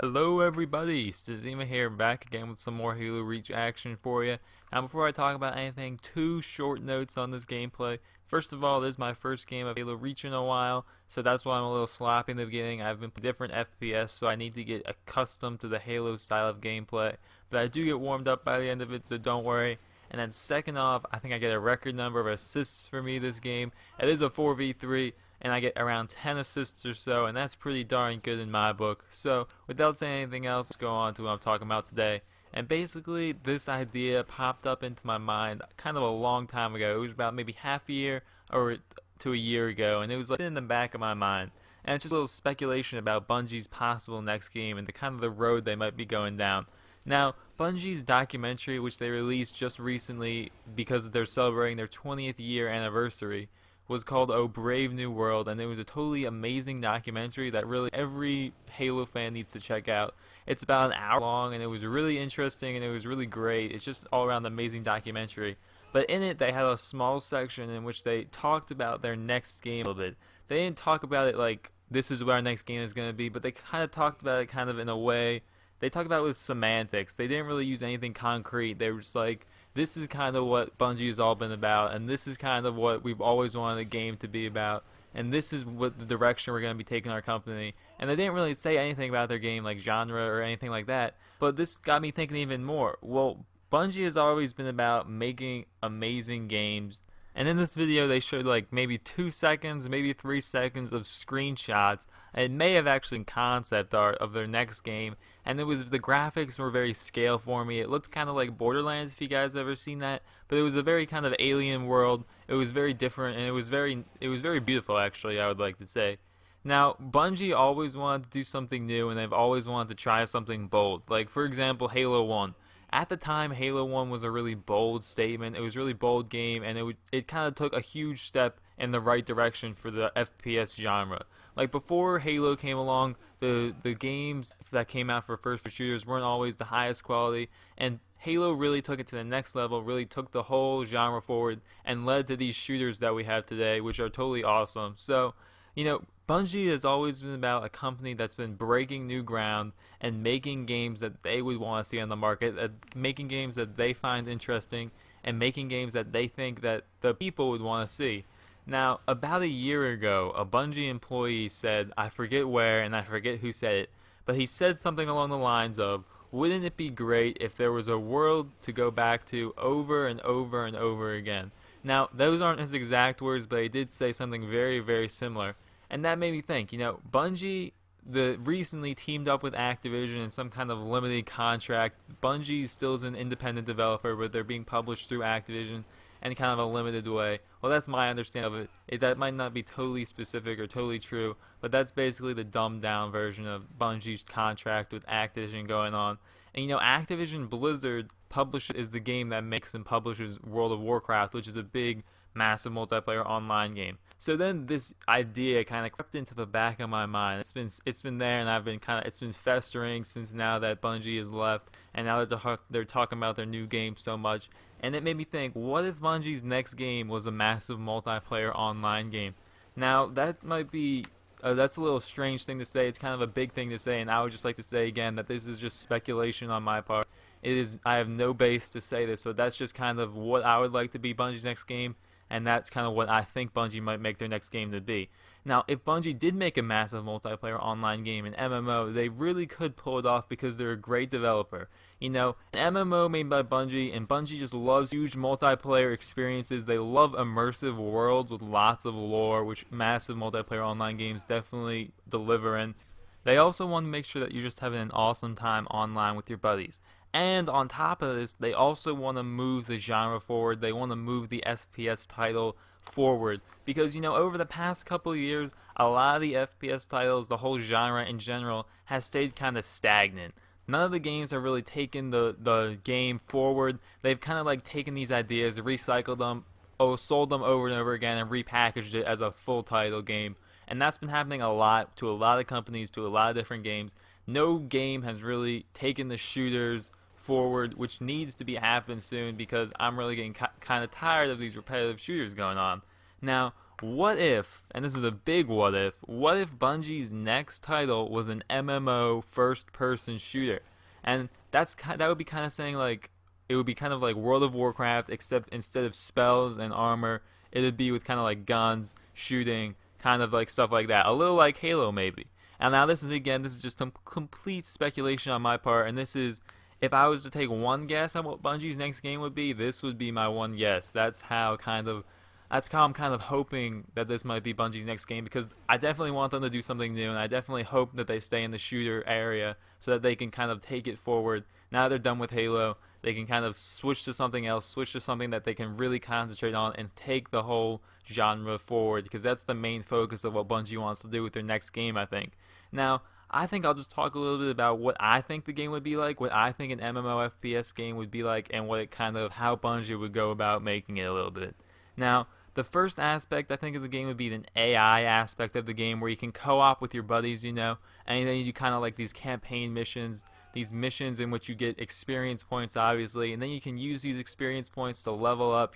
Hello everybody, Stazima here, back again with some more Halo Reach action for you. Now before I talk about anything, two short notes on this gameplay. First of all, this is my first game of Halo Reach in a while, so that's why I'm a little sloppy in the beginning. I've been playing different FPS, so I need to get accustomed to the Halo style of gameplay. But I do get warmed up by the end of it, so don't worry. And then second off, I think I get a record number of assists for me this game. It is a 4v3, and I get around 10 assists or so, and that's pretty darn good in my book. So, without saying anything else, let's go on to what I'm talking about today. And basically, this idea popped up into my mind kind of a long time ago. It was about maybe half a year or to a year ago, and it was like in the back of my mind. And it's just a little speculation about Bungie's possible next game and the kind of the road they might be going down. Now, Bungie's documentary, which they released just recently because they're celebrating their 20th year anniversary, was called Oh Brave New World, and it was a totally amazing documentary that really every Halo fan needs to check out. It's about an hour long, and it was really interesting, and it was really great. It's just all around an amazing documentary. But in it, they had a small section in which they talked about their next game a little bit. They didn't talk about it like, this is what our next game is going to be, but they kind of talked about it kind of in a way. They talked about it with semantics. They didn't really use anything concrete. They were just like, this is kind of what Bungie has all been about, and this is kind of what we've always wanted a game to be about, and this is what the direction we're going to be taking our company. And they didn't really say anything about their game, like genre or anything like that, but this got me thinking even more. Well, Bungie has always been about making amazing games, and in this video they showed like maybe 2 seconds, maybe 3 seconds of screenshots. It may have actually been concept art of their next game, and the graphics were very scale for me. It looked kind of like Borderlands, if you guys have ever seen that, but it was a very kind of alien world. It was very different, and it was very beautiful, actually, I would like to say. Now, Bungie always wanted to do something new, and they've always wanted to try something bold. Like, for example, Halo 1. At the time, Halo 1 was a really bold statement. It was a really bold game, and it kind of took a huge step in the right direction for the FPS genre. Like, before Halo came along, the games that came out for first-person shooters weren't always the highest quality, and Halo really took it to the next level, really took the whole genre forward, and led to these shooters that we have today, which are totally awesome. So, Bungie has always been about a company that's been breaking new ground and making games that they would want to see on the market, making games that they find interesting, and making games that they think that the people would want to see. Now, about a year ago, a Bungie employee said, I forget where and I forget who said it, but he said something along the lines of, wouldn't it be great if there was a world to go back to over and over and over again? Now, those aren't his exact words, but he did say something very, very similar. And that made me think, Bungie recently teamed up with Activision in some kind of limited contract. Bungie still is an independent developer, but they're being published through Activision in kind of a limited way. Well, that's my understanding of it. That might not be totally specific or totally true, but that's basically the dumbed down version of Bungie's contract with Activision going on. And Activision Blizzard is the game that makes and publishes World of Warcraft, which is a big, massive multiplayer online game. So then this idea kind of crept into the back of my mind. It's been there, and it's been festering since now that Bungie has left, and now that they're talking about their new game so much. And it made me think, what if Bungie's next game was a massive multiplayer online game? Now that might be that's a little strange thing to say. It's kind of a big thing to say, and I would just like to say again that this is just speculation on my part. I have no base to say this, so that's just kind of what I would like to be Bungie's next game, and that's kind of what I think Bungie might make their next game to be. Now, if Bungie did make a massive multiplayer online game, an MMO, they really could pull it off because they're a great developer. An MMO made by Bungie, and Bungie just loves huge multiplayer experiences. They love immersive worlds with lots of lore, which massive multiplayer online games definitely deliver in. They also want to make sure that you're just having an awesome time online with your buddies. And on top of this, they also want to move the genre forward. They want to move the FPS title forward. Because, over the past couple of years, a lot of the FPS titles, the whole genre in general, has stayed kind of stagnant. None of the games have really taken the game forward. They've kind of like taken these ideas, recycled them, sold them over and over again, and repackaged it as a full title game. And that's been happening a lot to a lot of companies, to a lot of different games. No game has really taken the shooters forward, which needs to be happening soon because I'm really getting kind of tired of these repetitive shooters going on. Now, what if, and this is a big what if Bungie's next title was an MMO first-person shooter? And that would be kind of saying like it would be kind of like World of Warcraft, except instead of spells and armor, it would be with kind of like guns, shooting, kind of like stuff like that. A little like Halo maybe. And now this is just complete speculation on my part, and this is if I was to take one guess on what Bungie's next game would be, this would be my one guess. That's how I'm kind of hoping that this might be Bungie's next game, because I definitely want them to do something new, and I definitely hope that they stay in the shooter area so that they can kind of take it forward. Now they're done with Halo, they can kind of switch to something else, switch to something that they can really concentrate on and take the whole genre forward, because that's the main focus of what Bungie wants to do with their next game, I think. Now, I think I'll just talk a little bit about what I think the game would be like, what I think an MMO FPS game would be like, and how Bungie would go about making it a little bit. Now, the first aspect I think of the game would be an AI aspect of the game, where you can co-op with your buddies, and then you do kind of like these campaign missions, these missions in which you get experience points, obviously, and then you can use these experience points to level up,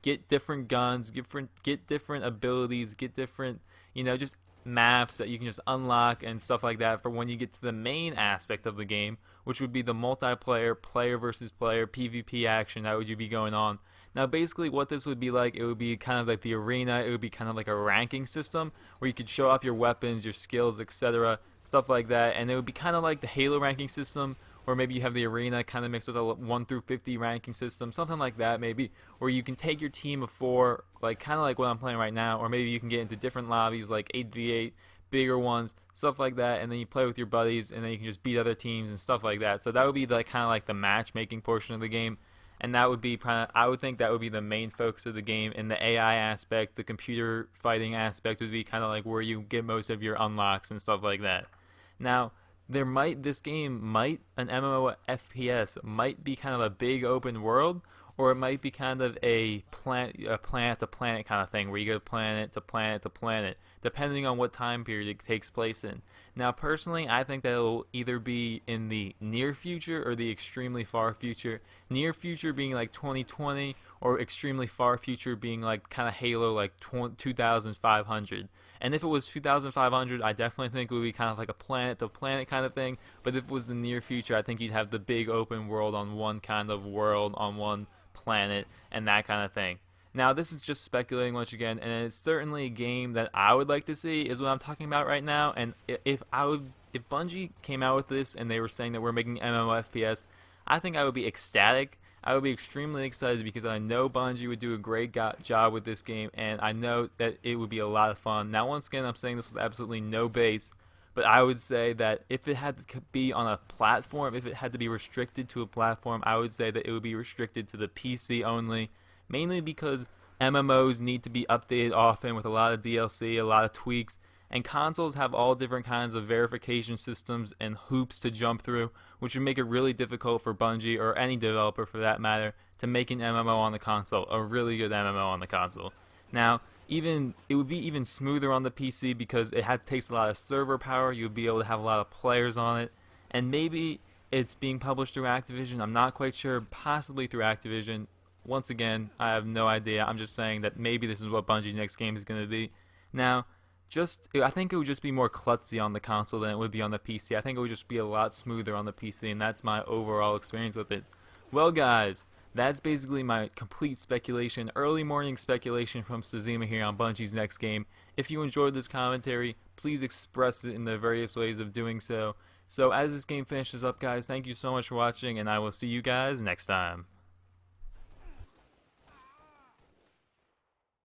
get different guns, get different abilities, get different, just maps that you can just unlock and stuff like that for when you get to the main aspect of the game, which would be the multiplayer, player versus player, PvP action that would be going on. Now, basically, what this would be like, it would be kind of like the arena. It would be kind of like a ranking system where you could show off your weapons, your skills, etc., stuff like that. And it would be kind of like the Halo ranking system, or maybe you have the arena kind of mixed with a 1 through 50 ranking system, something like that, maybe, where you can take your team of 4, like kind of like what I'm playing right now, or maybe you can get into different lobbies, like 8v8, bigger ones, stuff like that, and then you play with your buddies, and then you can just beat other teams and stuff like that. So that would be like kind of like the matchmaking portion of the game. And that would be I would think that would be the main focus of the game. And the AI aspect, the computer fighting aspect, would be kind of like where you get most of your unlocks and stuff like that. Now, an MMO FPS might be kind of a big open world, or it might be kind of a planet to planet kind of thing, where you go planet to planet to planet, depending on what time period it takes place in. Now, personally, I think that it will either be in the near future or the extremely far future. Near future being like 2020, or extremely far future being like kind of Halo, like 2500. And if it was 2500, I definitely think it would be kind of like a planet to planet kind of thing. But if it was the near future, I think you'd have the big open world on one kind of world, on one planet, and that kind of thing. Now, this is just speculating once again, and it's certainly a game that I would like to see, is what I'm talking about right now. And if Bungie came out with this and they were saying that we're making MMO FPS, I think I would be ecstatic. I would be extremely excited, because I know Bungie would do a great job with this game, and I know that it would be a lot of fun. Now, once again, I'm saying this with absolutely no base, but I would say that if it had to be on a platform, if it had to be restricted to a platform, I would say that it would be restricted to the PC only, mainly because MMOs need to be updated often with a lot of DLC, a lot of tweaks, and consoles have all different kinds of verification systems and hoops to jump through, which would make it really difficult for Bungie, or any developer for that matter, to make an MMO on the console, a really good MMO on the console. Now, it would be even smoother on the PC, because takes a lot of server power. You would be able to have a lot of players on it, and maybe it's being published through Activision. I'm not quite sure, possibly through Activision. Once again, I have no idea. I'm just saying that maybe this is what Bungie's next game is going to be. Now, I think it would just be more klutzy on the console than it would be on the PC. I think it would just be a lot smoother on the PC, and that's my overall experience with it. Well, guys, that's basically my complete speculation, early morning speculation from Sazima here on Bungie's next game. If you enjoyed this commentary, please express it in the various ways of doing so. So as this game finishes up, guys, thank you so much for watching, and I will see you guys next time.